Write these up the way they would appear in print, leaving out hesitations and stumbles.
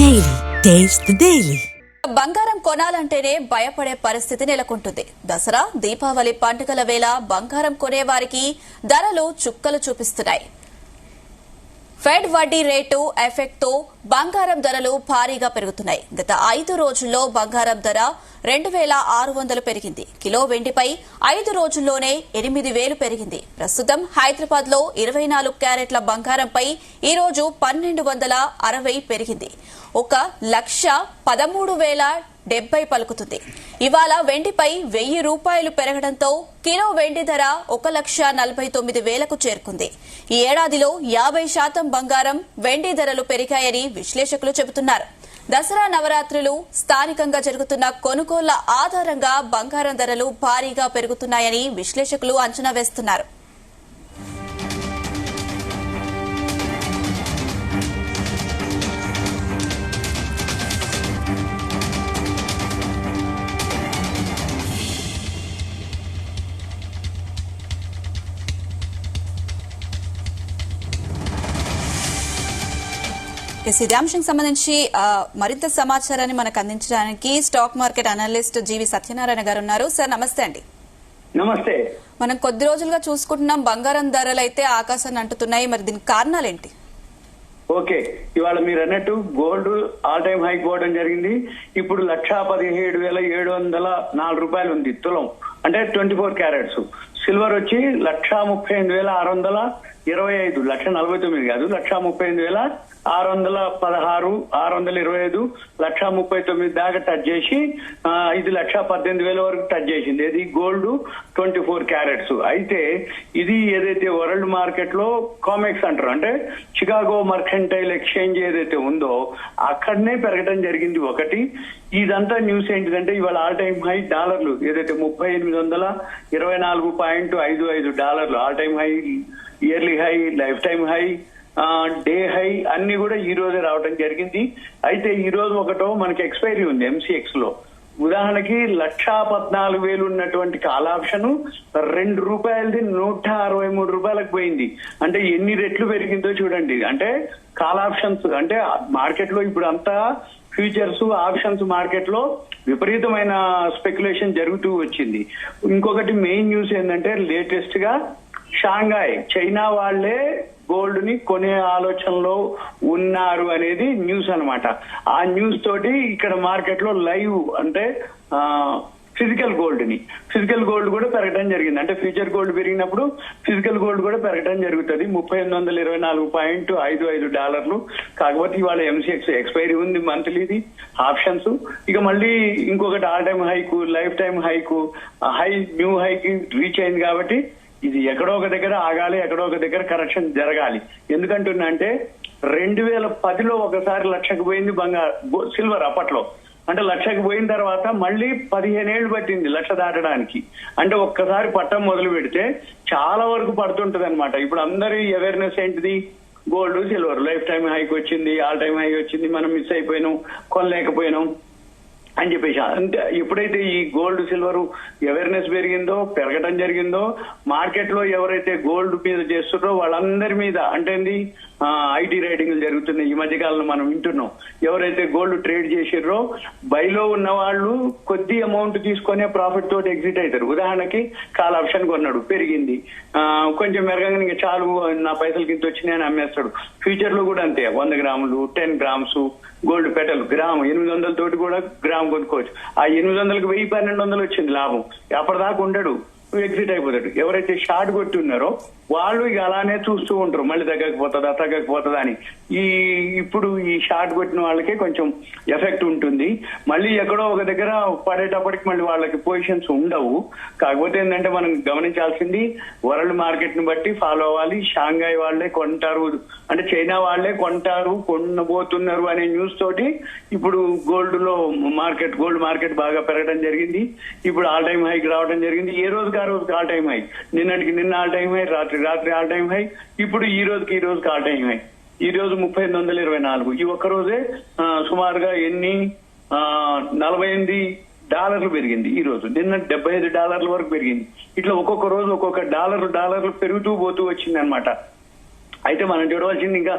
Daily taste the daily. బంగారం కొనాలంటేనే భయపడే పరిస్థితి నెలకొంటుంది. దసరా, దీపావళి పండుగల వేళ బంగారం కొనేవారికి ధరలు చుక్కలు చూపిస్తున్నాయి. ఫెడ్ వడ్డీ రేటు ఎఫెక్ట్ తో బంగారం ధరలు భారీగా పెరుగుతున్నాయి. గత 5 రోజుల్లో బంగారం ధర 2,600 పెరిగింది. కిలో వెండిపై 5 రోజుల్లోనే 8,000 పెరిగింది. ప్రస్తుతం హైదరాబాద్ లో 24 క్యారెట్ల బంగారంపై ఈ రోజు 1,260 పెరిగింది. 1,13,070 పలుకుతుంది. ఇవాళ వెండిపై 1,000 రూపాయలు పెరగడంతో కిలో వెండి ధర 1,49,000కు చేరుకుంది. ఈ ఏడాదిలో 50% బంగారం, వెండి ధరలు పెరిగాయని విశ్లేషకులు చెబుతున్నారు. దసరా, నవరాత్రులు, స్థానికంగా జరుగుతున్న కొనుగోళ్ల ఆధారంగా బంగారం ధరలు భారీగా పెరుగుతున్నాయని విశ్లేషకులు అంచనా వేస్తున్నారు. ఇదే అంశానికి సంబంధించి మరింత సమాచారాన్ని మనకు అందించడానికి స్టాక్ మార్కెట్ అనలిస్ట్ జీవి సత్యనారాయణ గారు ఉన్నారు. సార్ నమస్తే అండి. నమస్తే. మనం కొద్ది రోజులుగా చూసుకుంటున్నాం బంగారం ధరలు అయితే ఆకాశాన్ని అంటుతున్నాయి. మరి దీనికి కారణాలేంటి? ఓకే, ఇవాళ మీరు అన్నట్టు గోల్డ్ ఆల్ టైమ్ హై పోవడం జరిగింది. ఇప్పుడు 1,17,704 రూపాయలు ఉంది తులం, అంటే 24 క్యారెట్స్. సిల్వర్ వచ్చి 1,38,625, 1,49,000 కాదు, 1,38,616, 625, 1,39,000 దాకా టచ్ చేసి ఇది 1,18,000 వరకు టచ్ చేసింది. ఇది గోల్డ్ 24 క్యారెట్స్. అయితే ఇది ఏదైతే వరల్డ్ మార్కెట్ లో కామెక్స్ అంటారు, అంటే చికాగో మర్కెంటైల్ ఎక్స్చేంజ్ ఏదైతే ఉందో అక్కడనే పెరగడం జరిగింది. ఒకటి ఇదంతా న్యూస్ ఏంటిదంటే ఇవాళ ఆల్ టైమ్ హై డాలర్లు ఏదైతే 38,24.55 డాలర్లు all time high, yearly high, life time high, day high అన్ని కూడా ఈ రోజే రావడం జరిగింది. అయితే ఈ రోజు ఒకటో మనకి ఎక్స్పైరీ ఉంది ఎంసీఎక్స్ లో. ఉదాహరణకి 1,14,000 ఉన్నటువంటి కాల్ ఆప్షన్ 2 రూపాయలది 163 రూపాయలకు పోయింది. అంటే ఎన్ని రెట్లు పెరిగిందో చూడండి. అంటే కాల్ ఆప్షన్స్ అంటే మార్కెట్ లో ఇప్పుడు అంతా ఫ్యూచర్స్, ఆప్షన్స్ మార్కెట్ లో విపరీతమైన స్పెక్యులేషన్ జరుగుతూ వచ్చింది. ఇంకొకటి మెయిన్ న్యూస్ ఏంటంటే లేటెస్ట్ గా షాంఘాయ్, చైనా వాళ్లే గోల్డ్ ని కొనే ఆలోచనలో ఉన్నారు అనేది న్యూస్ అన్నమాట. ఆ న్యూస్ తోటి ఇక్కడ మార్కెట్ లో లైవ్ అంటే ఫిజికల్ గోల్డ్ కూడా పెరగడం జరిగింది. అంటే ఫ్యూచర్ గోల్డ్ పెరిగినప్పుడు ఫిజికల్ గోల్డ్ కూడా పెరగడం జరుగుతుంది. 3,824.55 డాలర్లు. కాకపోతే ఇవాళ ఎంసీఎక్స్ ఎక్స్పైరీ ఉంది మంత్లీది ఆప్షన్స్. ఇక మళ్ళీ ఇంకొకటి ఆల్ టైమ్ హైకు, లైఫ్ టైమ్ హైకు, న్యూ హైకి రీచ్ అయింది. కాబట్టి ఇది ఎక్కడో ఒక దగ్గర ఆగాలి, ఎక్కడో ఒక దగ్గర కరెక్షన్ జరగాలి. ఎందుకంటున్నా అంటే 2010లో ఒకసారి 1,00,000కు పోయింది సిల్వర్ అప్పట్లో. అంటే 1,00,000కు పోయిన తర్వాత మళ్ళీ 15 ఏళ్లు పట్టింది 1,00,000 దాటడానికి. అంటే ఒక్కసారి పట్టం మొదలు పెడితే చాలా వరకు పడుతుంటది అనమాట. ఇప్పుడు అందరి అవేర్నెస్ ఏంటిది? గోల్డ్, సిల్వర్ లైఫ్ టైమ్ హైకి వచ్చింది, ఆల్ టైమ్ హై వచ్చింది, మనం మిస్ అయిపోయినాం, కొనలేకపోయినాం అని చెప్పేసి. అంటే ఎప్పుడైతే ఈ గోల్డ్, సిల్వర్ అవేర్నెస్ పెరిగిందో, పెరగడం జరిగిందో, మార్కెట్ లో ఎవరైతే గోల్డ్ మీద చేస్తున్నారో వాళ్ళందరి మీద అంటే ఐటీ రైడింగ్లు జరుగుతున్నాయి. ఈ మధ్యకాలంలో మనం వింటున్నాం. ఎవరైతే గోల్డ్ ట్రేడ్ చేసిర్రో బైలో ఉన్న వాళ్ళు కొద్ది అమౌంట్ తీసుకునే ప్రాఫిట్ తోటి ఎగ్జిట్ అవుతారు. ఉదాహరణకి కాల్ ఆప్షన్ కొన్నాడు, పెరిగింది, కొంచెం మెరగంగా ఇంకా చాలు నా పైసలకి ఇంత వచ్చినాయని అమ్మేస్తాడు. ఫ్యూచర్ లో కూడా అంతే, 100 గ్రాములు, 10 గ్రామ్స్ గోల్డ్ పెటల్ గ్రామ్ 800 తోటి కూడా గ్రామ్ కొనుక్కోవచ్చు. ఆ 800కి 1,000-1,200 వచ్చింది లాభం. అప్పటిదాకా ఉండడు, ఎగ్జిట్ అయిపోతాడు. ఎవరైతే షార్ట్ కొట్టి ఉన్నారో వాళ్ళు ఇక అలానే చూస్తూ ఉంటారు, మళ్ళీ తగ్గకపోతుందా అని. ఇప్పుడు ఈ షార్ట్ కొట్టిన వాళ్ళకే కొంచెం ఎఫెక్ట్ ఉంటుంది. మళ్ళీ ఎక్కడో ఒక దగ్గర పడేటప్పటికి మళ్ళీ వాళ్ళకి పొజిషన్స్ ఉండవు. కాకపోతే ఏంటంటే మనం గమనించాల్సింది వరల్డ్ మార్కెట్ ని బట్టి ఫాలో అవ్వాలి. షాంఘాయ్ వాళ్లే కొంటారు, అంటే చైనా వాళ్లే కొంటారు, కొనబోతున్నారు అనే న్యూస్ తోటి ఇప్పుడు గోల్డ్ మార్కెట్ బాగా పెరగడం జరిగింది. ఇప్పుడు ఆల్ టైమ్ హైకి రావడం జరిగింది. ఏ రోజుకి ఆ రోజుకి ఆల్ టైమ్ హై. నిన్న ఆల్ టైమ్ హై, రాత్రి ఆల్ టైమ్ హై. ఇప్పుడు ఈ రోజుకి ఆల్ టైమ్ హై. ఈ రోజు 3,824. ఈ ఒక్క రోజే సుమారుగా 48 డాలర్లు పెరిగింది. ఈ రోజు నిన్న $75 వరకు పెరిగింది. ఇట్లా ఒక్కొక్క రోజు ఒక్కొక్క డాలర్లు పెరుగుతూ పోతూ వచ్చింది అనమాట. అయితే మనం చూడవలసింది ఇంకా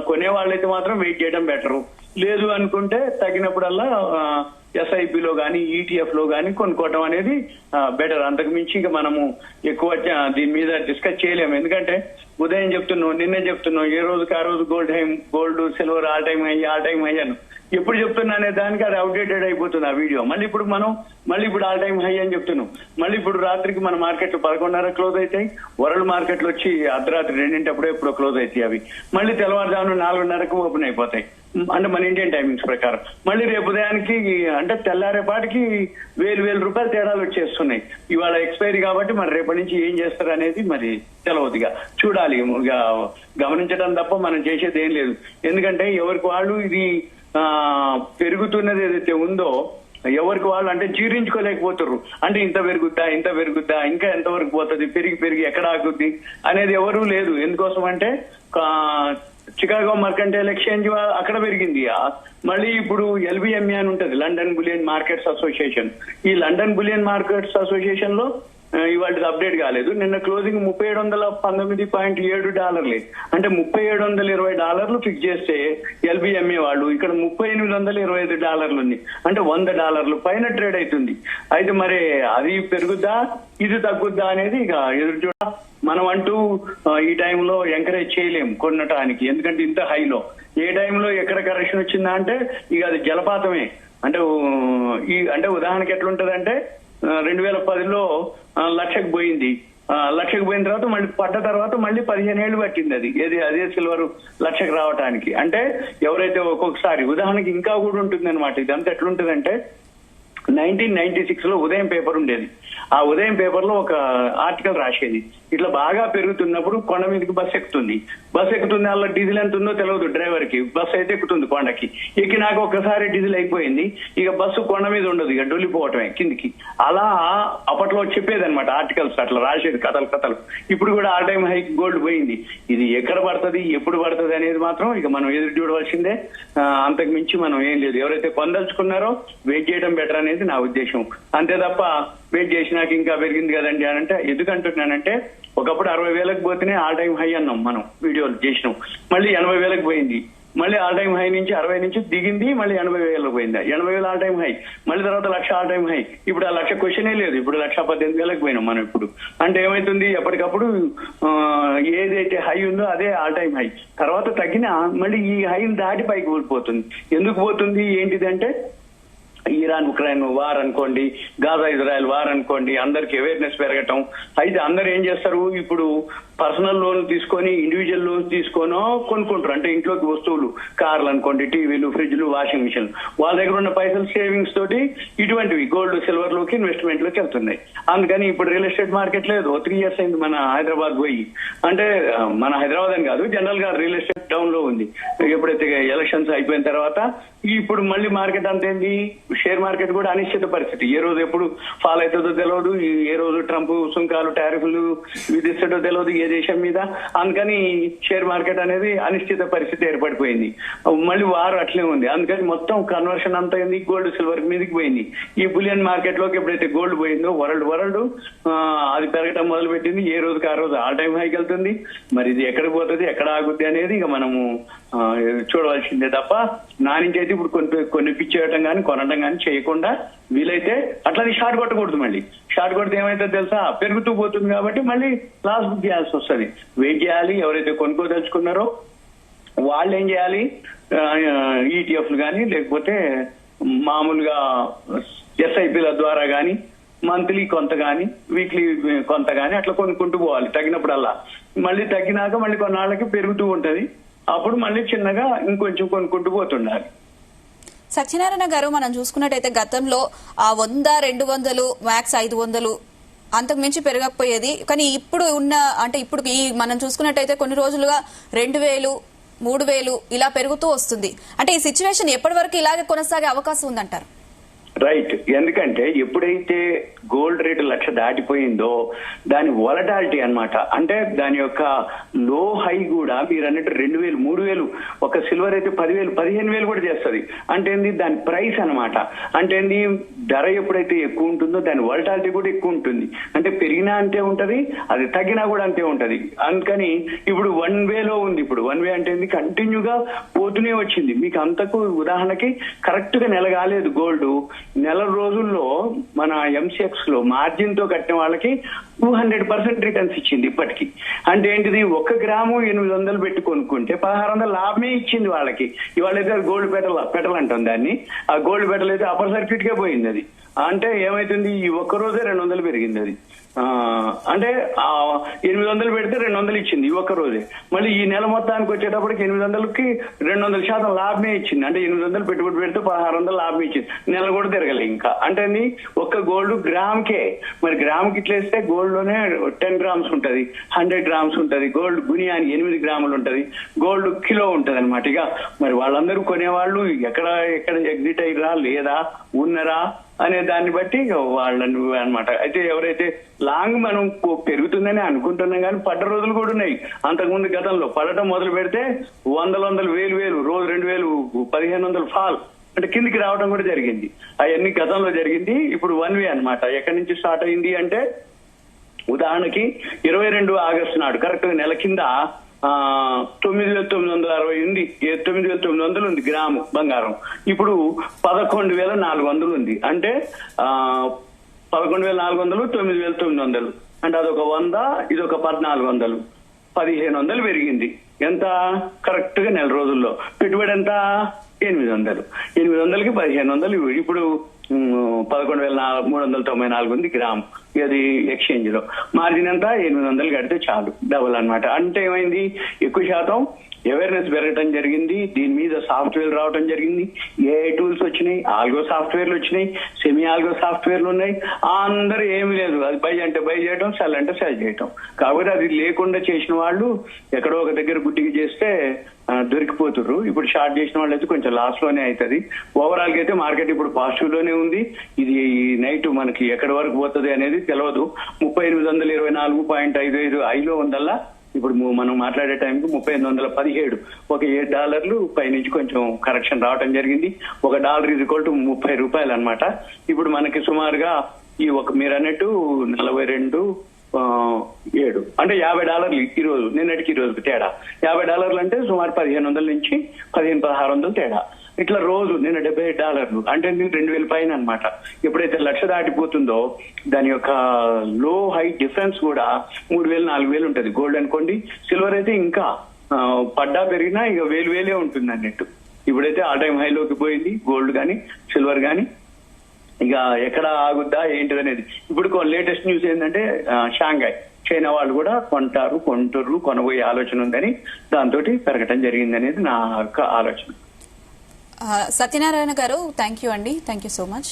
కొనే వాళ్ళైతే మాత్రం వెయిట్ చేయడం బెటరు. లేదు అనుకుంటే తగినప్పుడల్లా ఎస్ఐపిలో కానీ ఈటీఎఫ్ లో కానీ కొనుక్కోవటం అనేది బెటర్. అంతకు మించి ఇంకా మనము ఎక్కువ దీని మీద డిస్కస్ చేయలేము. ఎందుకంటే ఉదయం చెప్తున్నాం, నిన్నే చెప్తున్నాం, ఏ రోజుకి ఆ రోజు గోల్డ్ సిల్వర్ ఆల్ టైమ్ అయ్యాను. ఎప్పుడు చెప్తున్నా అనే దానికి అది అవుట్డేటెడ్ అయిపోతుంది ఆ వీడియో. మళ్ళీ ఇప్పుడు ఆల్ టైమ్ హై అని చెప్తున్నాం. మళ్ళీ ఇప్పుడు రాత్రికి మన మార్కెట్లు 11:30 క్లోజ్ అవుతాయి. వరల్డ్ మార్కెట్లు వచ్చి అర్ధరాత్రి 2 ఎప్పుడో క్లోజ్ అవుతాయి. అవి మళ్ళీ తెల్లవారుజామున 4:30కు ఓపెన్ అయిపోతాయి, అంటే మన ఇండియన్ టైమింగ్స్ ప్రకారం. మళ్ళీ రేపు ఉదయానికి అంటే తెల్లారేపాటికి వేలు రూపాయలు తేడాలు వచ్చేస్తున్నాయి. ఇవాళ ఎక్స్పైరీ కాబట్టి మరి రేపటి నుంచి ఏం చేస్తారు అనేది మరి తెలవదుగా, చూడాలి. గమనించడం తప్ప మనం చేసేది ఏం లేదు. ఎందుకంటే ఎవరికి వాళ్ళు ఇది పెరుగుతున్నది ఏదైతే ఉందో ఎవరికి వాళ్ళు అంటే జీర్ణించుకోలేకపోతారు. అంటే ఇంత పెరుగుద్దా ఇంకా ఎంతవరకు పోతుంది, పెరిగి ఎక్కడ ఆగుద్ది అనేది ఎవరూ లేదు. ఎందుకోసం అంటే చికాగో మర్కంటైల్ ఎక్స్చేంజ్ అక్కడ పెరిగింది. మళ్ళీ ఇప్పుడు LBMA అని ఉంటది, లండన్ బులియన్ మార్కెట్స్ అసోసియేషన్. ఈ లండన్ బులియన్ మార్కెట్స్ అసోసియేషన్ లో ఇవాళ అప్డేట్ కాలేదు. నిన్న క్లోజింగ్ $37.19 అంటే $3720 ఫిక్స్ చేస్తే LBMA వాళ్ళు ఇక్కడ $3825 ఉంది, అంటే $100 పైన ట్రేడ్ అవుతుంది. అయితే మరి అది పెరుగుద్దా ఇది తగ్గుద్దా అనేది ఇక ఎదురు చూడ. మనం అంటూ ఈ టైంలో ఎంకరేజ్ చేయలేము కొనటానికి, ఎందుకంటే ఇంత హైలో ఏ టైంలో ఎక్కడ కరెక్షన్ వచ్చిందా అంటే ఇక అది జలపాతమే. అంటే ఉదాహరణకి ఎట్లుంటదంటే 2010లో లక్షకు పోయింది. లక్షకు పోయిన తర్వాత మళ్ళీ పడ్డ తర్వాత మళ్ళీ 15 ఏళ్ళు పట్టింది అదే సిల్వర్ లక్షకు రావటానికి. అంటే ఎవరైతే ఒక్కొక్కసారి ఉదాహరణకి ఇంకా కూడా ఉంటుంది అనమాట. ఇదంతా ఎట్లుంటదంటే 1996 లో ఉదయం పేపర్ ఉండేది. ఆ ఉదయం పేపర్ లో ఒక ఆర్టికల్ రాసేది, ఇట్లా బాగా పెరుగుతున్నప్పుడు కొండ మీదకి బస్సు ఎక్కుతుంది. అలా డీజిల్ ఎంత ఉందో తెలియదు డ్రైవర్ కి. బస్సు అయితే ఎక్కుతుంది కొండకి. ఎక్కినాక ఒక్కసారి డీజిల్ అయిపోయింది, ఇక బస్సు కొండ మీద ఉండదు, ఇక డొల్లిపోవటమే కిందికి. అలా అప్పట్లో చెప్పేది అనమాట ఆర్టికల్స్, అట్లా రాసేది కథలు. ఇప్పుడు కూడా ఆల్ టైమ్ హై గోల్డ్ పోయింది. ఇది ఎక్కడ పడుతుంది ఎప్పుడు పడుతుంది అనేది మాత్రం ఇక మనం ఎదురు చూడవలసిందే. అంతకు మించి మనం ఏం లేదు. ఎవరైతే పొందలుచుకున్నారో వెయిట్ చేయడం బెటర్ అనేది నా ఉద్దేశం. అంతే తప్ప వెయిట్ చేసినాక ఇంకా పెరిగింది కదండి అని అంటే ఎందుకంటున్నానంటే ఒకప్పుడు 60,000కి పోతేనే ఆల్ టైమ్ హై అన్నాం, మనం వీడియోలు చేసినాం. మళ్ళీ 80,000కి పోయింది, మళ్ళీ ఆల్ టైమ్ హై నుంచి 60 నుంచి దిగింది, మళ్ళీ 80,000 పోయింది. 80,000 ఆల్ టైమ్ హై, మళ్ళీ తర్వాత 1,00,000 ఆల్ టైమ్ హై. ఇప్పుడు ఆ 1,00,000 క్వశ్చనే లేదు. ఇప్పుడు 1,18,000కి పోయినాం మనం ఇప్పుడు. అంటే ఏమైతుంది, ఎప్పటికప్పుడు ఏదైతే హై ఉందో అదే ఆల్ టైమ్ హై. తర్వాత తగ్గిన మళ్ళీ ఈ హైని దాటి పైకి ఊడిపోతుంది. ఎందుకు పోతుంది ఏంటిదంటే ఇరాన్ ఉక్రెయిన్ వార్ అనుకోండి, గాజా ఇజ్రాయెల్ వార్ అనుకోండి, అందరికి అవేర్నెస్ పెరగటం. అయితే అందరు ఏం చేస్తారు, ఇప్పుడు పర్సనల్ లోన్ తీసుకొని ఇండివిజువల్ లోన్స్ తీసుకోనో కొనుక్కుంటారు. అంటే ఇంట్లోకి వస్తువులు, కార్లు అనుకోండి, టీవీలు, ఫ్రిడ్జ్లు, వాషింగ్ మిషన్, వాళ్ళ దగ్గర ఉన్న పైసలు సేవింగ్స్ తోటి ఇటువంటివి గోల్డ్ సిల్వర్ లోకి ఇన్వెస్ట్మెంట్ లోకి వెళ్తున్నాయి. అందుకని ఇప్పుడు రియల్ ఎస్టేట్ మార్కెట్ లేదు. 3 years అయింది మన హైదరాబాద్ పోయి. అంటే మన హైదరాబాద్ అని కాదు, జనరల్ గా రియల్ ఎస్టేట్ డౌన్ లో ఉంది. ఎప్పుడైతే ఎలక్షన్స్ అయిపోయిన తర్వాత ఇప్పుడు మళ్ళీ మార్కెట్ అంతేంది, షేర్ మార్కెట్ కూడా అనిశ్చిత పరిస్థితి. ఏ రోజు ఎప్పుడు ఫాల్ అవుతుందో తెలియదు, ఏ రోజు ట్రంప్ సుంకాలు టారిఫ్లు విధిస్తాడో తెలియదు ఏ దేశం మీద. అందుకని షేర్ మార్కెట్ అనేది అనిశ్చిత పరిస్థితి ఏర్పడిపోయింది. మళ్ళీ వారు అట్లే ఉంది. అందుకని మొత్తం కన్వర్షన్ అంతా అయింది గోల్డ్ సిల్వర్ మీదకి పోయింది. ఈ బులియన్ మార్కెట్ లోకి ఎప్పుడైతే గోల్డ్ పోయిందో వరల్డ్ అది పెరగటం మొదలు పెట్టింది. ఏ రోజుకి ఆ రోజు ఆల్ టైమ్ హైకి వెళ్తుంది. మరి ఇది ఎక్కడికి పోతుంది, ఎక్కడ ఆగుద్ది అనేది ఇక మనము చూడవలసిందే తప్ప నా నుంచి అయితే ఇప్పుడు కొనిపించేయటం కానీ కొనడం కానీ చేయకుండా వీలైతే అట్లని షార్ట్ కొట్టకూడదు. మళ్ళీ షార్ట్ కొడితే ఏమైతే తెలుసా, పెరుగుతూ పోతుంది కాబట్టి మళ్ళీ లాస్ బుక్ చేయాల్సి వస్తుంది. వెయిట్ చేయాలి. ఎవరైతే కొనుక్కోదలుచుకున్నారో వాళ్ళు ఏం చేయాలి, ఈటీఎఫ్లు కానీ లేకపోతే మామూలుగా ఎస్ఐపిల ద్వారా కానీ మంత్లీ కొంత కానీ వీక్లీ కొంత కానీ అట్లా కొనుక్కుంటూ పోవాలి తగినప్పుడల్లా. మళ్ళీ తగ్గినాక మళ్ళీ కొన్నాళ్ళకి పెరుగుతూ ఉంటది. అప్పుడు మళ్ళీ చిన్నగా ఇంకొంచెం కొనుక్కుంటూ పోతుండాలి. సత్యనారాయణ గారు, మనం చూసుకున్నట్టయితే గతంలో ఆ 100, 200, మ్యాక్స్ 500 అంతకు మించి పెరగకపోయేది. కానీ ఇప్పుడు ఇప్పుడు మనం చూసుకున్నట్టయితే కొన్ని రోజులుగా 2,000, 3,000 ఇలా పెరుగుతూ వస్తుంది. అంటే ఈ సిచ్యువేషన్ ఎప్పటి వరకు ఇలాగే కొనసాగే అవకాశం ఉందంటారు? రైట్. ఎందుకంటే ఎప్పుడైతే గోల్డ్ రేటు 1,00,000 దాటిపోయిందో దాని వొలటాలిటీ అన్నమాట, అంటే దాని యొక్క లో హై కూడా మీరు అన్నట్టు 2,000 3,000, ఒక సిల్వర్ అయితే 10,000 15,000 కూడా చేస్తుంది. అంటే ఏంది దాని ప్రైస్ అన్నమాట. అంటే ఏంది ధర ఎప్పుడైతే ఎక్కువ ఉంటుందో దాని వొలటాలిటీ కూడా ఎక్కువ ఉంటుంది. అంటే పెరిగినా అంతే ఉంటది, అది తగ్గినా కూడా అంతే ఉంటది. అందుకని ఇప్పుడు 1,000లో ఉంది. ఇప్పుడు 1,000 అంటే ఏంది కంటిన్యూగా పోతూనే వచ్చింది. మీకు అంతకు ఉదాహరణకి కరెక్ట్ గా నెల కాలేదు గోల్డ్, నెల రోజుల్లో మన ఎంసీఎక్స్ లో మార్జిన్ తో కట్టిన వాళ్ళకి 200% రిటర్న్స్ ఇచ్చింది ఇప్పటికి. అంటే ఏంటిది, 1 గ్రాము 800 పెట్టి కొనుక్కుంటే 1600 లాభమే ఇచ్చింది వాళ్ళకి. ఇవాళ అయితే గోల్డ్ పెటల్ అంటాం దాన్ని. ఆ గోల్డ్ పెటల్ అయితే అప్పర్ సర్క్యూట్ కే పోయింది అది. అంటే ఏమైతుంది, ఈ ఒక్క రోజే 200 పెరిగింది అది. అంటే 800 పెడితే 200 ఇచ్చింది ఈ ఒక్క రోజే. మళ్ళీ ఈ నెల మొత్తానికి వచ్చేటప్పటికి 800కి 200% లాభమే ఇచ్చింది. అంటే 800 పెట్టుబడి పెడితే 1600 లాభం ఇచ్చింది. నెల కూడా తిరగలే ఇంకా. అంటే ఒక్క గోల్డ్ గ్రామ్కే. మరి గ్రామ్కి ఇట్లా వేస్తే గోల్డ్ లోనే 10 గ్రామ్స్ ఉంటది, 100 గ్రామ్స్ ఉంటది. గోల్డ్ గునియాని 8 గ్రాములు ఉంటది, గోల్డ్ కిలో ఉంటది అనమాట. ఇక మరి వాళ్ళందరూ కొనేవాళ్ళు ఎక్కడ ఎగ్జిట్ అయ్యారా లేదా ఉన్నరా అనే దాన్ని బట్టి వాళ్ళని అనమాట. అయితే ఎవరైతే లాంగ్ మనం పెరుగుతుందని అనుకుంటున్నాం కానీ పడ్డ రోజులు కూడా ఉన్నాయి. అంతకుముందు గతంలో పడటం మొదలు పెడితే 100 1000 రోజు 2000 1500 ఫాల్ అంటే కిందికి రావడం కూడా జరిగింది. అవన్నీ గతంలో జరిగింది. ఇప్పుడు 1 వే అనమాట. ఎక్కడి నుంచి స్టార్ట్ అయింది అంటే ఉదాహరణకి 22 ఆగస్టు నాడు కరెక్ట్ గా నెల కింద 9,960 ఉంది, 9,900 ఉంది గ్రాము బంగారం. ఇప్పుడు 11,400 ఉంది. అంటే 11,400 9,900 అంటే అదొక 100, ఇదొక 1,400 1,500 పెరిగింది. ఎంత కరెక్ట్ గా నెల రోజుల్లో. పెట్టుబడి ఎంత 800, 800కి 1,500. ఇప్పుడు 11,394 ఉంది గ్రామ్. అది ఎక్స్చేంజ్ లో మార్జిన్ ఎంత 800 కడితే చాలు, డబుల్ అన్నమాట. అంటే ఏమైంది, ఎక్కువ శాతం అవేర్నెస్ పెరగటం జరిగింది. దీని మీద సాఫ్ట్వేర్ రావడం జరిగింది, ఏఐ టూల్స్ వచ్చినాయి, ఆల్గో సాఫ్ట్వేర్లు వచ్చినాయి, సెమీ ఆల్గో సాఫ్ట్వేర్లు ఉన్నాయి. అందరూ ఏమీ లేదు, అది బై అంటే బై చేయటం, సెల్ అంటే సెల్ చేయటం. కాబట్టి అది లేకుండా చేసిన వాళ్ళు ఎక్కడో ఒక దగ్గర గుడ్డికి చేస్తే దొరికిపోతుర్రు. ఇప్పుడు షార్ట్ చేసిన వాళ్ళు అయితే కొంచెం లాస్ లోనే అవుతుంది. ఓవరాల్ గా అయితే మార్కెట్ ఇప్పుడు పాజిటివ్ లోనే ఉంది. ఇది నైట్ మనకి ఎక్కడి వరకు పోతుంది అనేది తెలియదు. 3824.55 హైలో ఉందల్లా. ఇప్పుడు మనం మాట్లాడే టైంకి 3817, ఒక $7 పైనుంచి కొంచెం కరెక్షన్ రావడం జరిగింది. $1 = 30 రూపాయలు అనమాట. ఇప్పుడు మనకి సుమారుగా ఈ మీరు అన్నట్టు 42.7 అంటే $50 ఈ రోజు నిన్నటికి ఈ రోజుకి తేడా. $50 అంటే సుమారు 1,500 నుంచి 1,500-1,600 తేడా. ఇట్లా రోజు నిన్న $78 అంటే 2,000 పైన అనమాట. ఎప్పుడైతే 1,00,000 దాటిపోతుందో దాని యొక్క లో హై డిఫరెన్స్ కూడా 3,000-4,000 ఉంటది. గోల్డ్ అనుకోండి, సిల్వర్ అయితే ఇంకా పడ్డా పెరిగినా ఇక 1,000 ఉంటుంది అన్నట్టు. ఇప్పుడైతే ఆల్ టైమ్ హైలోకి పోయింది గోల్డ్ గానీ సిల్వర్ గానీ. ఇక ఎక్కడ ఆగుద్దా ఏంటిదనేది. ఇప్పుడు లేటెస్ట్ న్యూస్ ఏంటంటే షాంఘై చైనా వాళ్ళు కూడా కొంటారు కొనబోయే ఆలోచన ఉందని దాంతో పెరగటం జరిగింది అనేది నా యొక్క ఆలోచన. సత్యనారాయణ గారు, థ్యాంక్ యూ అండి, థ్యాంక్ యూ సో మచ్.